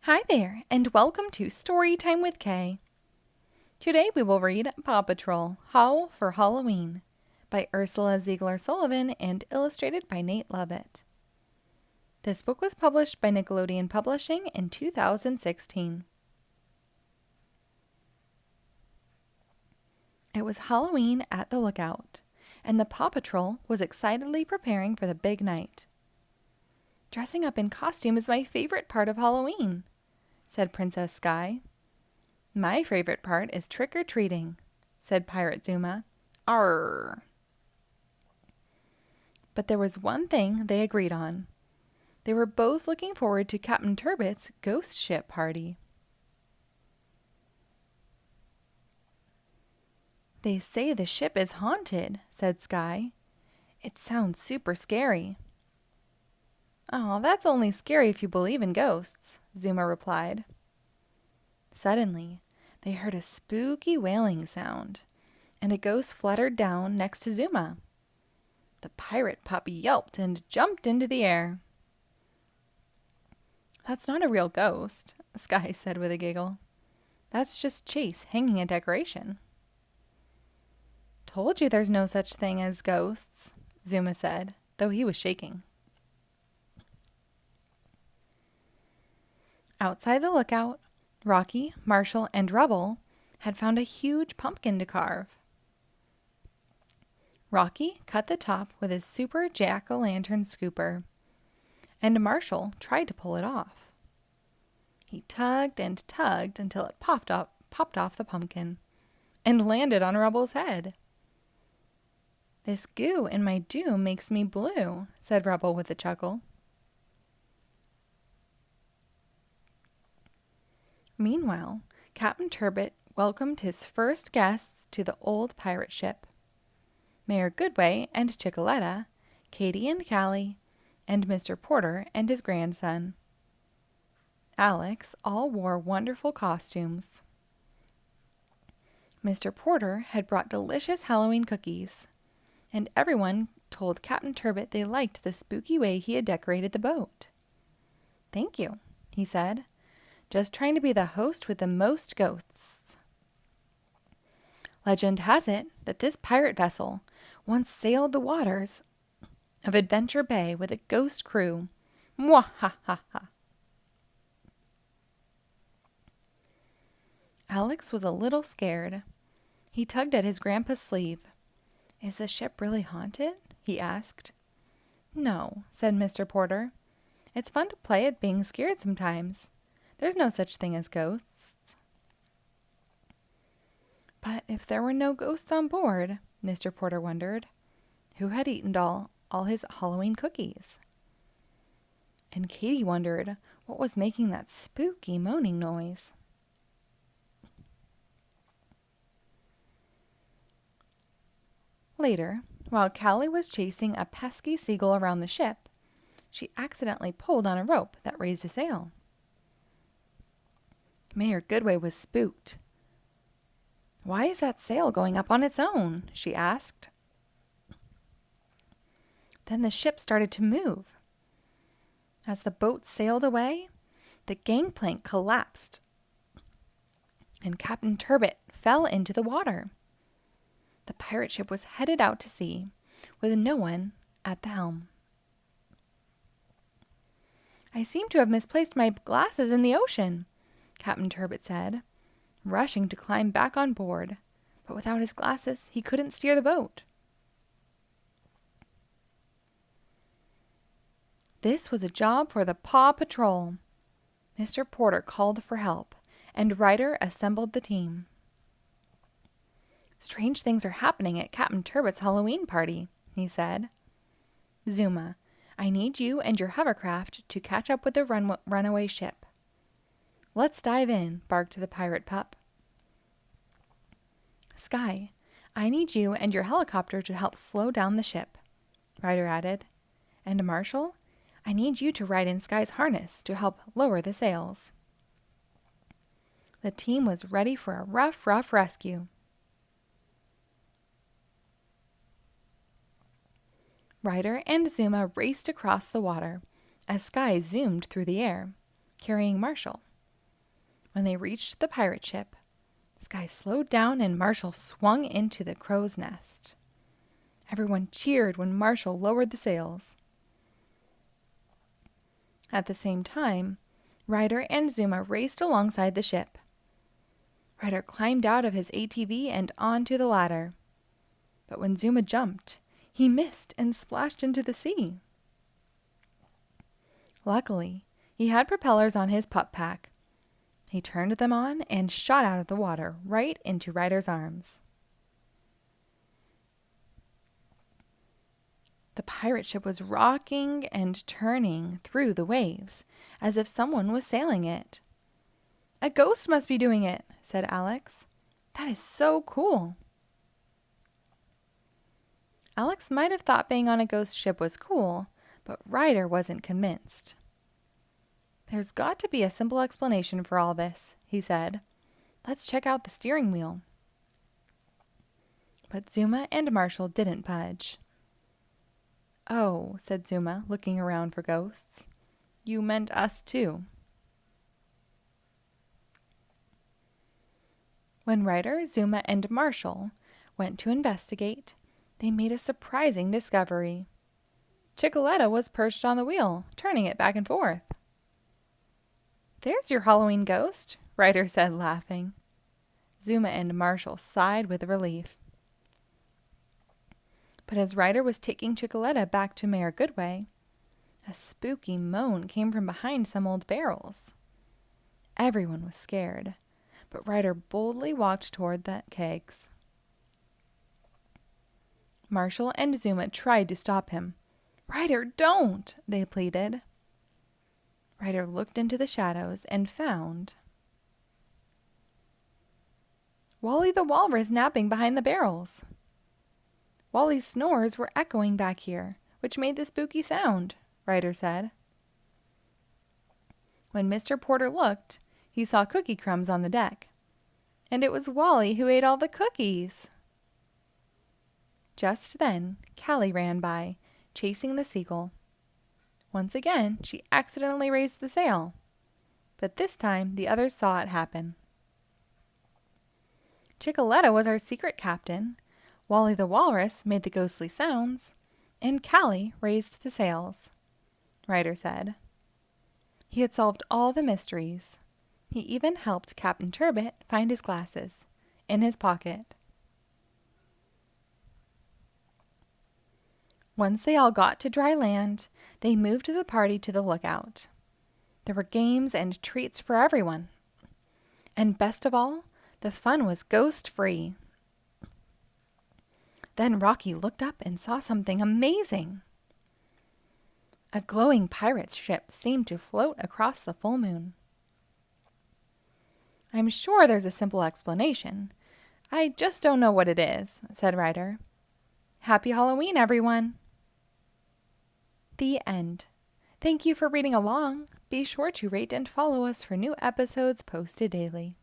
Hi there, and welcome to Storytime with Kay. Today we will read Paw Patrol Howl for Halloween by Ursula Ziegler Sullivan and illustrated by Nate Lovett. This book was published by Nickelodeon Publishing in 2016. It was Halloween at the lookout, and the Paw Patrol was excitedly preparing for the big night. Dressing up in costume is my favorite part of Halloween, said Princess Sky. My favorite part is trick-or-treating, said Pirate Zuma. Arr! But there was one thing they agreed on. They were both looking forward to Captain Turbot's ghost ship party. They say the ship is haunted, said Sky. It sounds super scary. Oh, that's only scary if you believe in ghosts, Zuma replied. Suddenly, they heard a spooky wailing sound, and a ghost fluttered down next to Zuma. The pirate pup yelped and jumped into the air. That's not a real ghost, Sky said with a giggle. That's just Chase hanging a decoration. Told you there's no such thing as ghosts, Zuma said, though he was shaking. Outside the lookout, Rocky, Marshall, and Rubble had found a huge pumpkin to carve. Rocky cut the top with his super jack-o'-lantern scooper, and Marshall tried to pull it off. He tugged and tugged until it popped off the pumpkin and landed on Rubble's head. This goo in my doom makes me blue, said Rubble with a chuckle. Meanwhile, Captain Turbot welcomed his first guests to the old pirate ship. Mayor Goodway and Chickaletta, Katie and Callie, and Mr. Porter and his grandson. Alex all wore wonderful costumes. Mr. Porter had brought delicious Halloween cookies, and everyone told Captain Turbot they liked the spooky way he had decorated the boat. Thank you, he said. Just trying to be the host with the most ghosts. Legend has it that this pirate vessel once sailed the waters of Adventure Bay with a ghost crew. Mwahaha! Alex was a little scared. He tugged at his grandpa's sleeve. Is the ship really haunted? He asked. No, said Mr. Porter. It's fun to play at being scared sometimes. There's no such thing as ghosts. But if there were no ghosts on board, Mr. Porter wondered, who had eaten all his Halloween cookies? And Katie wondered what was making that spooky moaning noise. Later, while Callie was chasing a pesky seagull around the ship, she accidentally pulled on a rope that raised a sail. Mayor Goodway was spooked. Why is that sail going up on its own? She asked. Then the ship started to move. As the boat sailed away, the gangplank collapsed, and Captain Turbot fell into the water. The pirate ship was headed out to sea, with no one at the helm. I seem to have misplaced my glasses in the ocean, Captain Turbot said, rushing to climb back on board, but without his glasses he couldn't steer the boat. This was a job for the Paw Patrol. Mr. Porter called for help, and Ryder assembled the team. Strange things are happening at Captain Turbot's Halloween party, he said. Zuma, I need you and your hovercraft to catch up with the runaway ship. Let's dive in, barked the pirate pup. Sky, I need you and your helicopter to help slow down the ship, Ryder added. And Marshall, I need you to ride in Sky's harness to help lower the sails. The team was ready for a rough rescue. Ryder and Zuma raced across the water as Sky zoomed through the air, carrying Marshall When they reached the pirate ship, Sky slowed down and Marshall swung into the crow's nest. Everyone cheered when Marshall lowered the sails. At the same time, Ryder and Zuma raced alongside the ship. Ryder climbed out of his ATV and onto the ladder. But when Zuma jumped, he missed and splashed into the sea. Luckily, he had propellers on his pup pack. He turned them on and shot out of the water right into Ryder's arms. The pirate ship was rocking and turning through the waves, as if someone was sailing it. "A ghost must be doing it," said Alex. "That is so cool." Alex might have thought being on a ghost ship was cool, but Ryder wasn't convinced. "There's got to be a simple explanation for all this," he said. "Let's check out the steering wheel." But Zuma and Marshall didn't budge. "Oh," said Zuma, looking around for ghosts. "You meant us too." When Ryder, Zuma, and Marshall went to investigate, they made a surprising discovery. Chickaletta was perched on the wheel, turning it back and forth. "There's your Halloween ghost," Ryder said, laughing. Zuma and Marshall sighed with relief. But as Ryder was taking Chickaletta back to Mayor Goodway, a spooky moan came from behind some old barrels. Everyone was scared, but Ryder boldly walked toward the kegs. Marshall and Zuma tried to stop him. "Ryder, don't!" they pleaded. Ryder looked into the shadows and found Wally the Walrus napping behind the barrels. Wally's snores were echoing back here, which made the spooky sound, Ryder said. When Mr. Porter looked, he saw cookie crumbs on the deck. And it was Wally who ate all the cookies. Just then, Callie ran by, chasing the seagull. Once again, she accidentally raised the sail. But this time, the others saw it happen. Chickaletta was our secret captain. Wally the Walrus made the ghostly sounds, and Callie raised the sails, Ryder said. He had solved all the mysteries. He even helped Captain Turbot find his glasses in his pocket. Once they all got to dry land, they moved the party to the lookout. There were games and treats for everyone. And best of all, the fun was ghost-free. Then Rocky looked up and saw something amazing. A glowing pirate's ship seemed to float across the full moon. "I'm sure there's a simple explanation. I just don't know what it is," said Ryder. "Happy Halloween, everyone!" The end. Thank you for reading along. Be sure to rate and follow us for new episodes posted daily.